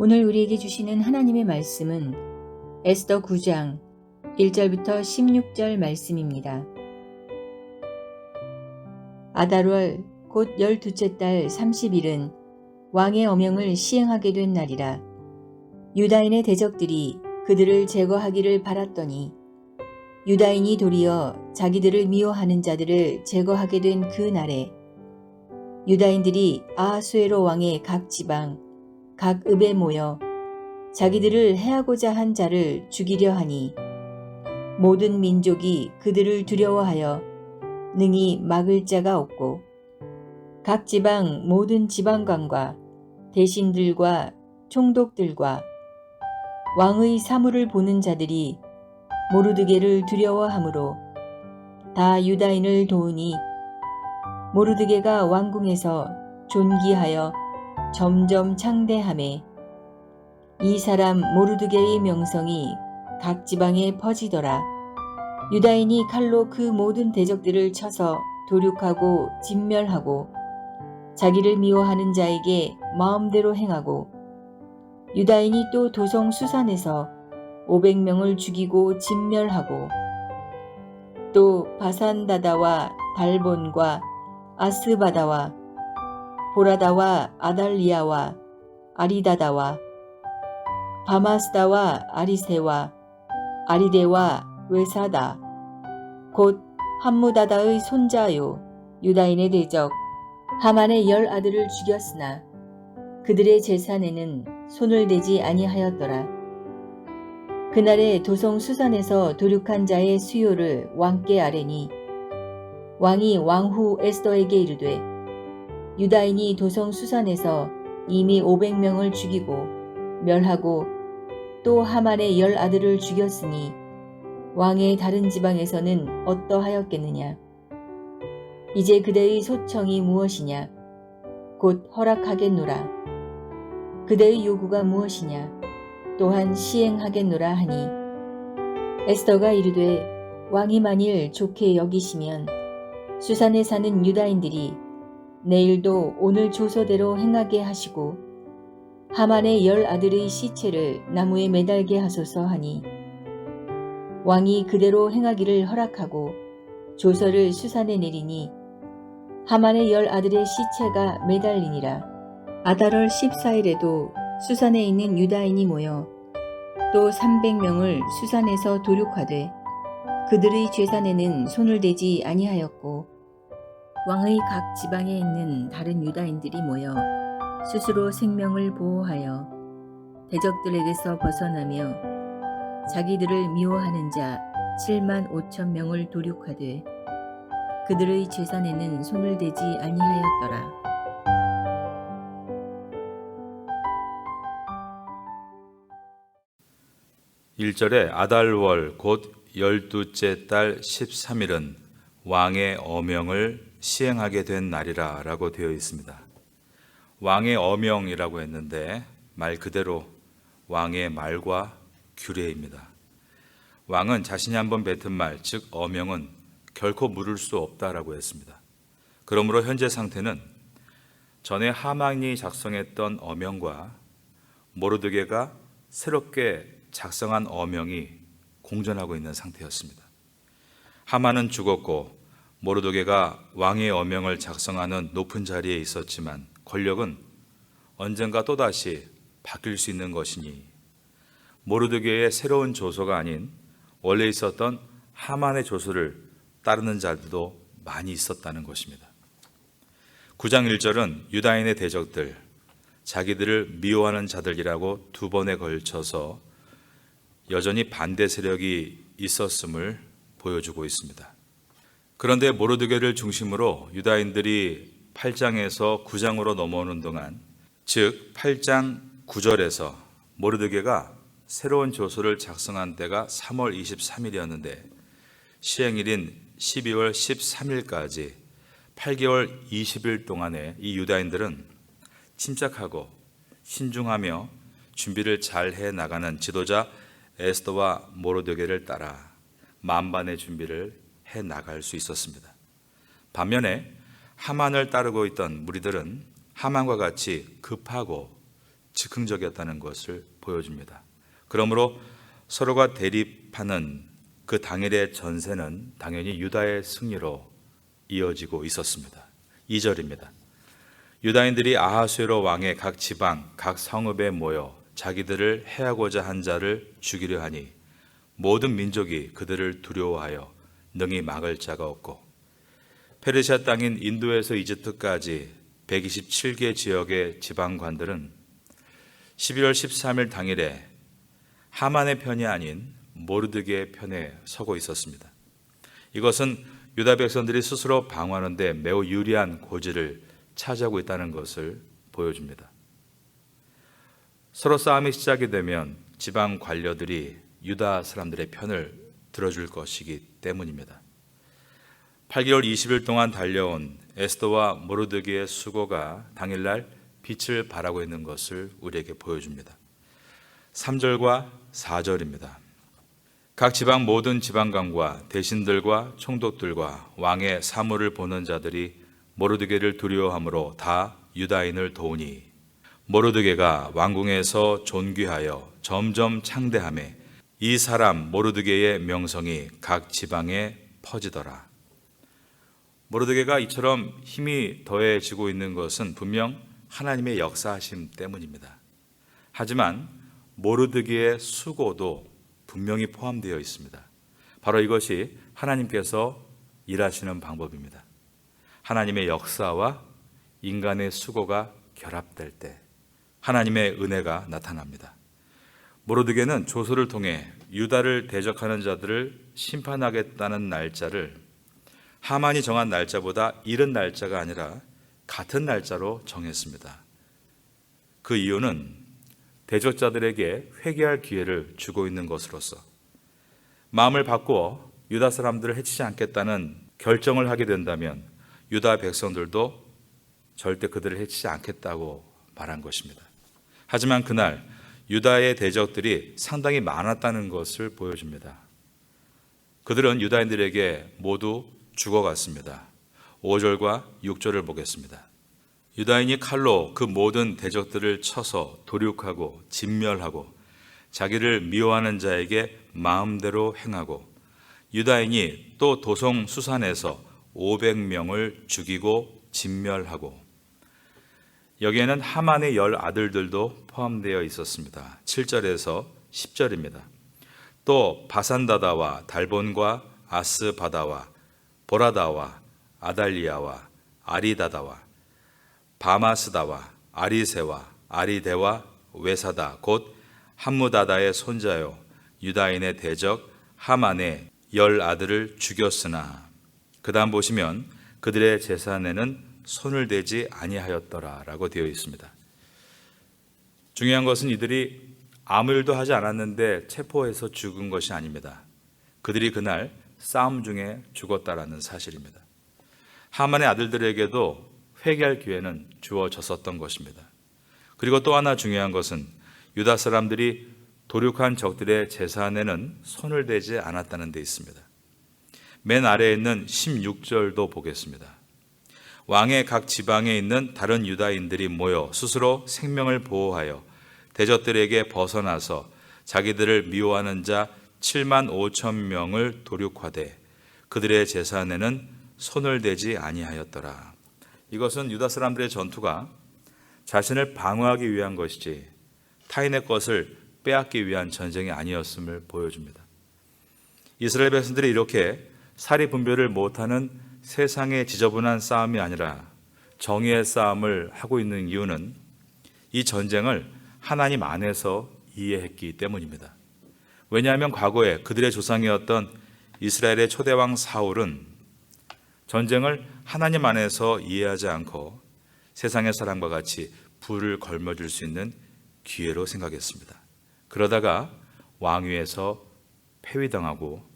오늘 우리에게 주시는 하나님의 말씀은 에스더 9장 1절부터 16절 말씀입니다. 아달월 곧 12째 달 30일은 왕의 어명을 시행하게 된 날이라. 유다인의 대적들이 그들을 제거하기를 바랐더니 유다인이 도리어 자기들을 미워하는 자들을 제거하게 된 그 날에 유다인들이 아하수에로 왕의 각 지방 각 읍에 모여 자기들을 해하고자 한 자를 죽이려 하니 모든 민족이 그들을 두려워하여 능히 막을 자가 없고 각 지방 모든 지방관과 대신들과 총독들과 왕의 사물을 보는 자들이 모르드게를 두려워하므로 다 유다인을 도우니 모르드게가 왕궁에서 존귀하여 점점 창대하매 이 사람 모르드게의 명성이 각 지방에 퍼지더라. 유다인이 칼로 그 모든 대적들을 쳐서 도륙하고 진멸하고 자기를 미워하는 자에게 마음대로 행하고 유다인이 또 도성 수산에서 500명을 죽이고 진멸하고 또 바산다다와 달본과 아스바다와 보라다와 아달리아와 아리다다와 바마스다와 아리세와 아리데와 외사다 곧 함무다다의 손자요 유다인의 대적 하만의 10 아들을 죽였으나 그들의 재산에는 손을 대지 아니하였더라. 그날에 도성 수산에서 도륙한 자의 수요를 왕께 아뢰니 왕이 왕후 에스더에게 이르되 유다인이 도성 수산에서 이미 500명을 죽이고 멸하고 또 하만의 10 아들을 죽였으니 왕의 다른 지방에서는 어떠하였겠느냐. 이제 그대의 소청이 무엇이냐. 곧 허락하겠노라. 그대의 요구가 무엇이냐. 또한 시행하겠노라 하니 에스더가 이르되 왕이 만일 좋게 여기시면 수산에 사는 유다인들이 내일도 오늘 조서대로 행하게 하시고 하만의 10 아들의 시체를 나무에 매달게 하소서 하니 왕이 그대로 행하기를 허락하고 조서를 수산에 내리니 하만의 10 아들의 시체가 매달리니라. 아달월 14일에도 수산에 있는 유다인이 모여 또 300명을 수산에서 도륙하되 그들의 재산에는 손을 대지 아니하였고 왕의 각 지방에 있는 다른 유다인들이 모여 스스로 생명을 보호하여 대적들에게서 벗어나며 자기들을 미워하는 자 7만 5천 명을 도륙하되 그들의 재산에는 손을 대지 아니하였더라. (1절에) 아달월 곧 12째 달 13일은 왕의 어명을 시행하게 된 날이라 라고 되어 있습니다. 왕의 어명이라고 했는데 말 그대로 왕의 말과 규례입니다. 왕은 자신이 한번 뱉은 말, 즉 어명은 결코 물을 수 없다라고 했습니다. 그러므로 현재 상태는 전에 하만이 작성했던 어명과 모르드게가 새롭게 작성한 어명이 공존하고 있는 상태였습니다. 하만은 죽었고 모르드게가 왕의 어명을 작성하는 높은 자리에 있었지만 권력은 언젠가 또다시 바뀔 수 있는 것이니 모르드게의 새로운 조서가 아닌 원래 있었던 하만의 조서를 따르는 자들도 많이 있었다는 것입니다. 9장 1절은 유다인의 대적들, 자기들을 미워하는 자들이라고 2번에 걸쳐서 여전히 반대 세력이 있었음을 보여주고 있습니다. 그런데 모르드게를 중심으로 유다인들이 8장에서 9장으로 넘어오는 동안, 즉 8장 9절에서 모르드게가 새로운 조서를 작성한 때가 3월 23일이었는데 시행일인 12월 13일까지 8개월 20일 동안에 이 유다인들은 침착하고 신중하며 준비를 잘 해나가는 지도자 에스더와 모르드게를 따라 만반의 준비를 해나갈 수 있었습니다. 반면에 하만을 따르고 있던 무리들은 하만과 같이 급하고 즉흥적이었다는 것을 보여줍니다. 그러므로 서로가 대립하는 그 당일의 전세는 당연히 유다의 승리로 이어지고 있었습니다. 2절입니다. 유다인들이 아하수에로 왕의 각 지방, 각 성읍에 모여 자기들을 해하고자 한 자를 죽이려 하니 모든 민족이 그들을 두려워하여 능히 막을 자가 없고, 페르시아 땅인 인도에서 이집트까지 127개 지역의 지방관들은 11월 13일 당일에 하만의 편이 아닌 모르드게의 편에 서고 있었습니다. 이것은 유다 백성들이 스스로 방어하는 데 매우 유리한 고지를 차지하고 있다는 것을 보여줍니다. 서로 싸움이 시작이 되면 지방 관료들이 유다 사람들의 편을 들어줄 것이기 때문입니다. 8개월 20일 동안 달려온 에스더와 모르드게의 수고가 당일날 빛을 발하고 있는 것을 우리에게 보여줍니다. 3절과 4절입니다. 각 지방 모든 지방관과 대신들과 총독들과 왕의 사물을 보는 자들이 모르드게를 두려워함으로 다 유다인을 도우니 모르드게가 왕궁에서 존귀하여 점점 창대하매 이 사람 모르드게의 명성이 각 지방에 퍼지더라. 모르드게가 이처럼 힘이 더해지고 있는 것은 분명 하나님의 역사하심 때문입니다. 하지만 모르드게의 수고도 분명히 포함되어 있습니다. 바로 이것이 하나님께서 일하시는 방법입니다. 하나님의 역사와 인간의 수고가 결합될 때 하나님의 은혜가 나타납니다. 모르드게는 조서를 통해 유다를 대적하는 자들을 심판하겠다는 날짜를 하만이 정한 날짜보다 이른 날짜가 아니라 같은 날짜로 정했습니다. 그 이유는 대적자들에게 회개할 기회를 주고 있는 것으로서 마음을 바꾸어 유다 사람들을 해치지 않겠다는 결정을 하게 된다면 유다 백성들도 절대 그들을 해치지 않겠다고 말한 것입니다. 하지만 그날 유다의 대적들이 상당히 많았다는 것을 보여줍니다. 그들은 유다인들에게 모두 죽어갔습니다. 5절과 6절을 보겠습니다. 유다인이 칼로 그 모든 대적들을 쳐서 도륙하고 진멸하고 자기를 미워하는 자에게 마음대로 행하고 유다인이 또 도성 수산에서 500명을 죽이고 진멸하고, 여기에는 하만의 10 아들들도 포함되어 있었습니다. 7절에서 10절입니다. 또 바산다다와 달본과 아스바다와 보라다와 아달리아와 아리다다와 바마스다와 아리세와 아리데와 외사다 곧 함무다다의 손자요 유다인의 대적 하만의 10 아들을 죽였으나, 그 다음 보시면 그들의 재산에는 손을 대지 아니하였더라 라고 되어 있습니다. 중요한 것은 이들이 아무 일도 하지 않았는데 체포해서 죽은 것이 아닙니다. 그들이 그날 싸움 중에 죽었다라는 사실입니다. 하만의 아들들에게도 회개할 기회는 주어졌었던 것입니다. 그리고 또 하나 중요한 것은 유다 사람들이 도륙한 적들의 재산에는 손을 대지 않았다는 데 있습니다. 맨 아래에 있는 16절도 보겠습니다. 왕의 각 지방에 있는 다른 유다인들이 모여 스스로 생명을 보호하여 대적들에게 벗어나서 자기들을 미워하는 자 7만 5천 명을 도륙하되 그들의 재산에는 손을 대지 아니하였더라. 이것은 유다 사람들의 전투가 자신을 방어하기 위한 것이지 타인의 것을 빼앗기 위한 전쟁이 아니었음을 보여줍니다. 이스라엘 백성들이 이렇게 사리 분별을 못하는 세상의 지저분한 싸움이 아니라 정의의 싸움을 하고 있는 이유는 이 전쟁을 하나님 안에서 이해했기 때문입니다. 왜냐하면 과거에 그들의 조상이었던 이스라엘의 초대왕 사울은 전쟁을 하나님 안에서 이해하지 않고 세상의 사람과 같이 불을 걸머줄 수 있는 기회로 생각했습니다. 그러다가 왕위에서 폐위당하고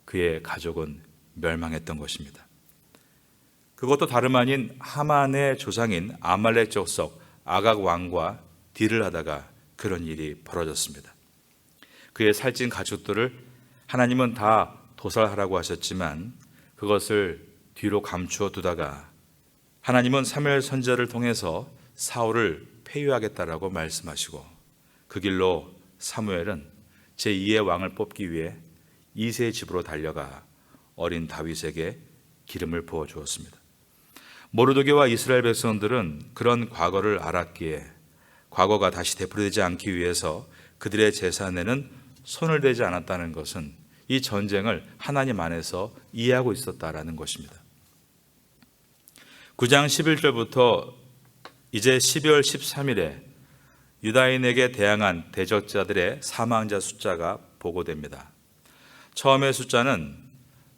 그의 가족은 멸망했던 것입니다. 그것도 다름 아닌 하만의 조상인 아말렉 족속 아각 왕과 딜을 하다가 그런 일이 벌어졌습니다. 그의 살찐 가축들을 하나님은 다 도살하라고 하셨지만 그것을 뒤로 감추어 두다가 하나님은 사무엘 선지자를 통해서 사울을 폐위하겠다라고 말씀하시고 그 길로 사무엘은 제2의 왕을 뽑기 위해 이새의 집으로 달려가 어린 다윗에게 기름을 부어 주었습니다. 모르드게와 이스라엘 백성들은 그런 과거를 알았기에 과거가 다시 되풀이되지 않기 위해서 그들의 재산에는 손을 대지 않았다는 것은 이 전쟁을 하나님 안에서 이해하고 있었다라는 것입니다. 9장 11절부터 이제 12월 13일에 유다인에게 대항한 대적자들의 사망자 숫자가 보고됩니다. 처음의 숫자는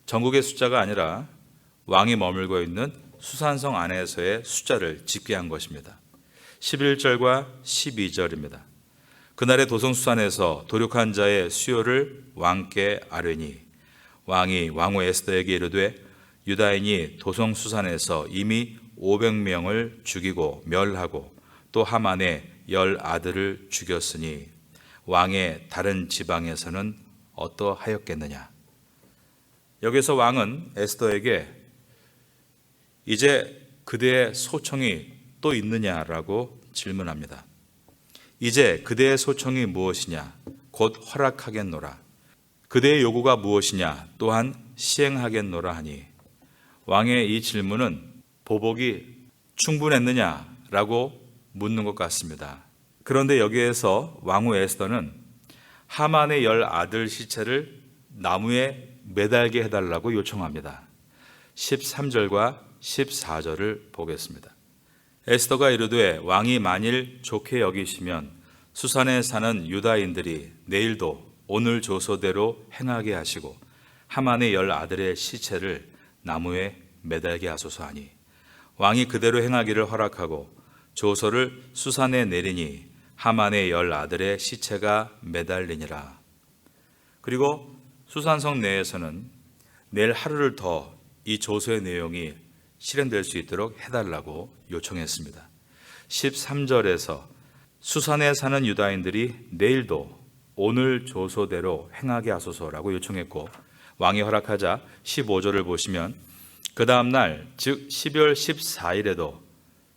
전국의 숫자가 아니라 왕이 머물고 있는 수산성 안에서의 숫자를 집계한 것입니다. 11절과 12절입니다. 그날의 도성수산에서 도륙한 자의 수요를 왕께 아뢰니 왕이 왕후 에스더에게 이르되 유다인이 도성수산에서 이미 500명을 죽이고 멸하고 또 하만의 10 아들을 죽였으니 왕의 다른 지방에서는 어떠하였겠느냐. 여기서 왕은 에스더에게 이제 그대의 소청이 또 있느냐라고 질문합니다. 이제 그대의 소청이 무엇이냐? 곧 허락하겠노라. 그대의 요구가 무엇이냐? 또한 시행하겠노라 하니 왕의 이 질문은 보복이 충분했느냐라고 묻는 것 같습니다. 그런데 여기에서 왕후 에스더는 하만의 10 아들 시체를 나무에 매달게 해달라고 요청합니다. 13절과 14절을 보겠습니다. 에스더가 이르되 왕이 만일 좋게 여기시면 수산에 사는 유다인들이 내일도 오늘 조서대로 행하게 하시고 하만의 10 아들의 시체를 나무에 매달게 하소서 하니 왕이 그대로 행하기를 허락하고 조서를 수산에 내리니 하만의 10 아들의 시체가 매달리니라. 그리고 수산성 내에서는 내일 하루를 더 이 조서의 내용이 실행될 수 있도록 해달라고 요청했습니다. 13절에서 수산에 사는 유다인들이 내일도 오늘 조서대로 행하게 하소서라고 요청했고 왕이 허락하자 15절을 보시면 그 다음 날 즉 12월 14일에도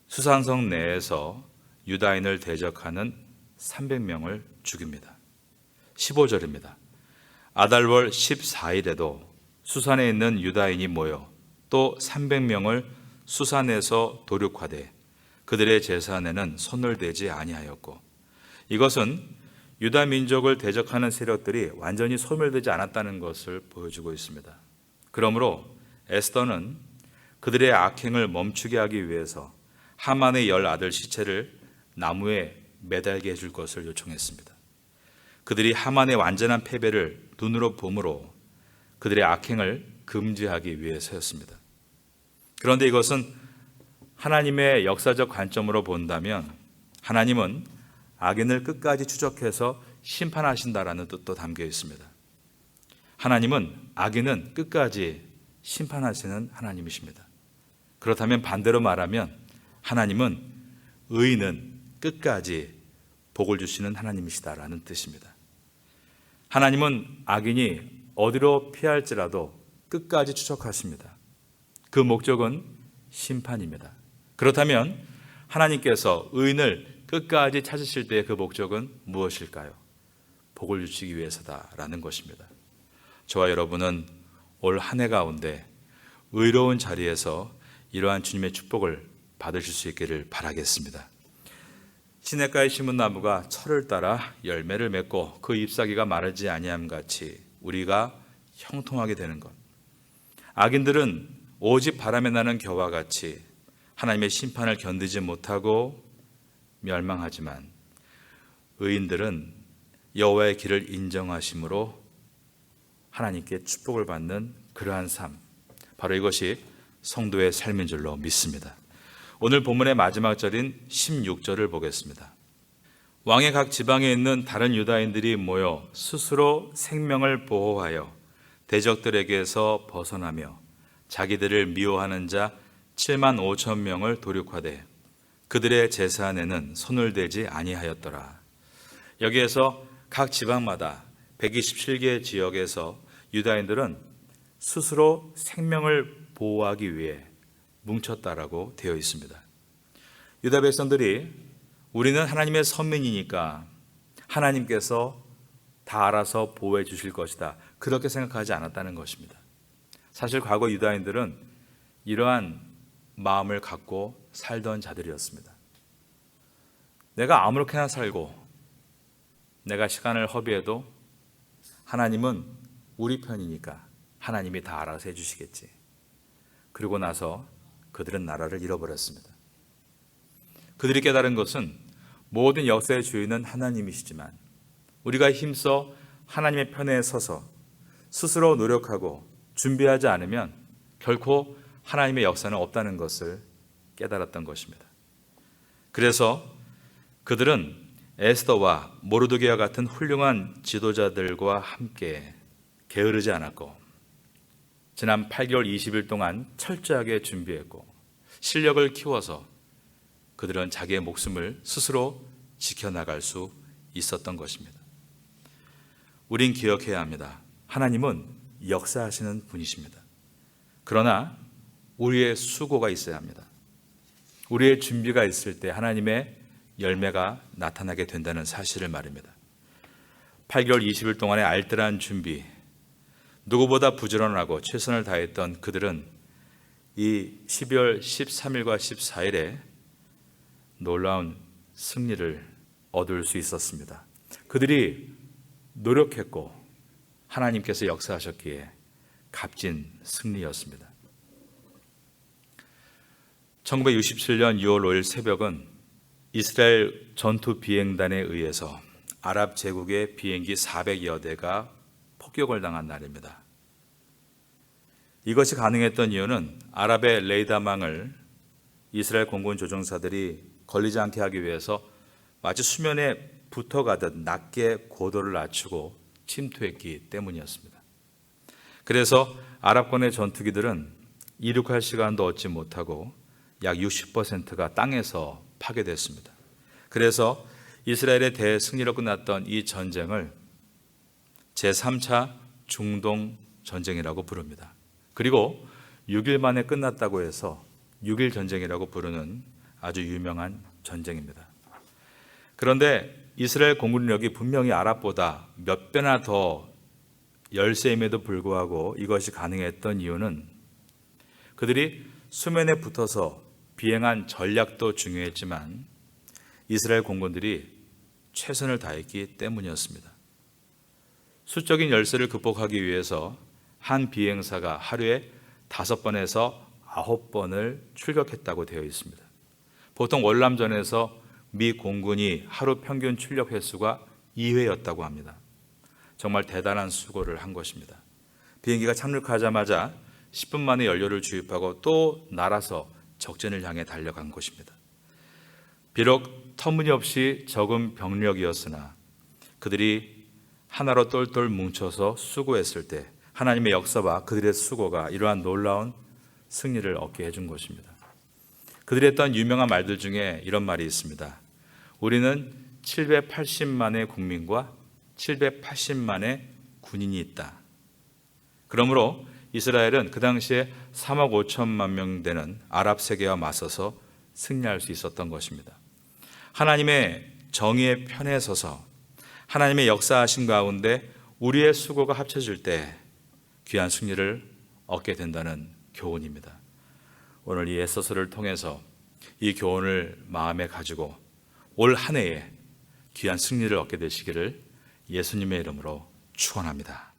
수산성 내에서 유다인을 대적하는 300명을 죽입니다. 15절입니다. 아달월 14일에도 수산에 있는 유다인이 모여 또 300명을 수산에서 도륙하되 그들의 재산에는 손을 대지 아니하였고 이것은 유다 민족을 대적하는 세력들이 완전히 소멸되지 않았다는 것을 보여주고 있습니다. 그러므로 에스더는 그들의 악행을 멈추게 하기 위해서 하만의 10 아들 시체를 나무에 매달게 해줄 것을 요청했습니다. 그들이 하만의 완전한 패배를 눈으로 봄으로 그들의 악행을 금지하기 위해서였습니다. 그런데 이것은 하나님의 역사적 관점으로 본다면 하나님은 악인을 끝까지 추적해서 심판하신다라는 뜻도 담겨 있습니다. 하나님은 악인은 끝까지 심판하시는 하나님이십니다. 그렇다면 반대로 말하면 하나님은 의인은 끝까지 복을 주시는 하나님이시다라는 뜻입니다. 하나님은 악인이 어디로 피할지라도 끝까지 추적하십니다. 그 목적은 심판입니다. 그렇다면 하나님께서 의인을 끝까지 찾으실 때의 그 목적은 무엇일까요? 복을 주시기 위해서다라는 것입니다. 저와 여러분은 올 한 해 가운데 의로운 자리에서 이러한 주님의 축복을 받으실 수 있기를 바라겠습니다. 시냇가에 심은 나무가 철을 따라 열매를 맺고 그 잎사귀가 마르지 아니함 같이 우리가 형통하게 되는 것. 악인들은 오직 바람에 나는 겨와 같이 하나님의 심판을 견디지 못하고 멸망하지만 의인들은 여호와의 길을 인정하심으로 하나님께 축복을 받는 그러한 삶, 바로 이것이 성도의 삶인 줄로 믿습니다. 오늘 본문의 마지막 절인 16절을 보겠습니다. 왕의 각 지방에 있는 다른 유다인들이 모여 스스로 생명을 보호하여 대적들에게서 벗어나며 자기들을 미워하는 자 7만 5천 명을 도륙하되 그들의 재산에는 손을 대지 아니하였더라. 여기에서 각 지방마다 127개 지역에서 유다인들은 스스로 생명을 보호하기 위해 뭉쳤다라고 되어 있습니다. 유다 백성들이 우리는 하나님의 선민이니까 하나님께서 다 알아서 보호해 주실 것이다, 그렇게 생각하지 않았다는 것입니다. 사실 과거 유다인들은 이러한 마음을 갖고 살던 자들이었습니다. 내가 아무렇게나 살고 내가 시간을 허비해도 하나님은 우리 편이니까 하나님이 다 알아서 해주시겠지. 그러고 나서 그들은 나라를 잃어버렸습니다. 그들이 깨달은 것은 모든 역사의 주인은 하나님이시지만 우리가 힘써 하나님의 편에 서서 스스로 노력하고 준비하지 않으면 결코 하나님의 역사는 없다는 것을 깨달았던 것입니다. 그래서 그들은 에스더와 모르드게와 같은 훌륭한 지도자들과 함께 게으르지 않았고 지난 8개월 20일 동안 철저하게 준비했고 실력을 키워서 그들은 자기의 목숨을 스스로 지켜나갈 수 있었던 것입니다. 우린 기억해야 합니다. 하나님은 역사하시는 분이십니다. 그러나 우리의 수고가 있어야 합니다. 우리의 준비가 있을 때 하나님의 열매가 나타나게 된다는 사실을 말입니다. 8개월 20일 동안의 알뜰한 준비, 누구보다 부지런하고 최선을 다했던 그들은 이 12월 13일과 14일에 놀라운 승리를 얻을 수 있었습니다. 그들이 노력했고 하나님께서 역사하셨기에 값진 승리였습니다. 1967년 6월 5일 새벽은 이스라엘 전투 비행단에 의해서 아랍 제국의 비행기 400여 대가 폭격을 당한 날입니다. 이것이 가능했던 이유는 아랍의 레이더망을 이스라엘 공군 조종사들이 걸리지 않게 하기 위해서 마치 수면에 붙어가듯 낮게 고도를 낮추고 침투했기 때문이었습니다. 그래서 아랍권의 전투기들은 이륙할 시간도 얻지 못하고 약 60%가 땅에서 파괴됐습니다. 그래서 이스라엘의 대승리로 끝났던 이 전쟁을 제3차 중동 전쟁이라고 부릅니다. 그리고 6일 만에 끝났다고 해서 6일 전쟁이라고 부르는 아주 유명한 전쟁입니다. 그런데 이스라엘 공군력이 분명히 아랍보다 몇 배나 더 열세임에도 불구하고 이것이 가능했던 이유는 그들이 수면에 붙어서 비행한 전략도 중요했지만 이스라엘 공군들이 최선을 다했기 때문이었습니다. 수적인 열세를 극복하기 위해서 한 비행사가 하루에 5번에서 9번을 출격했다고 되어 있습니다. 보통 월남전에서 미 공군이 하루 평균 출격 횟수가 2회였다고 합니다. 정말 대단한 수고를 한 것입니다. 비행기가 착륙하자마자 10분 만에 연료를 주입하고 또 날아서 적진을 향해 달려간 것입니다. 비록 터무니없이 적은 병력이었으나 그들이 하나로 똘똘 뭉쳐서 수고했을 때 하나님의 역사와 그들의 수고가 이러한 놀라운 승리를 얻게 해준 것입니다. 그들이 했던 유명한 말들 중에 이런 말이 있습니다. 우리는 780만의 국민과 780만의 군인이 있다. 그러므로 이스라엘은 그 당시에 3억 5천만 명 되는 아랍 세계와 맞서서 승리할 수 있었던 것입니다. 하나님의 정의의 편에 서서 하나님의 역사하신 가운데 우리의 수고가 합쳐질 때 귀한 승리를 얻게 된다는 교훈입니다. 오늘 이 에스더서를 통해서 이 교훈을 마음에 가지고 올 한 해에 귀한 승리를 얻게 되시기를 예수님의 이름으로 축원합니다.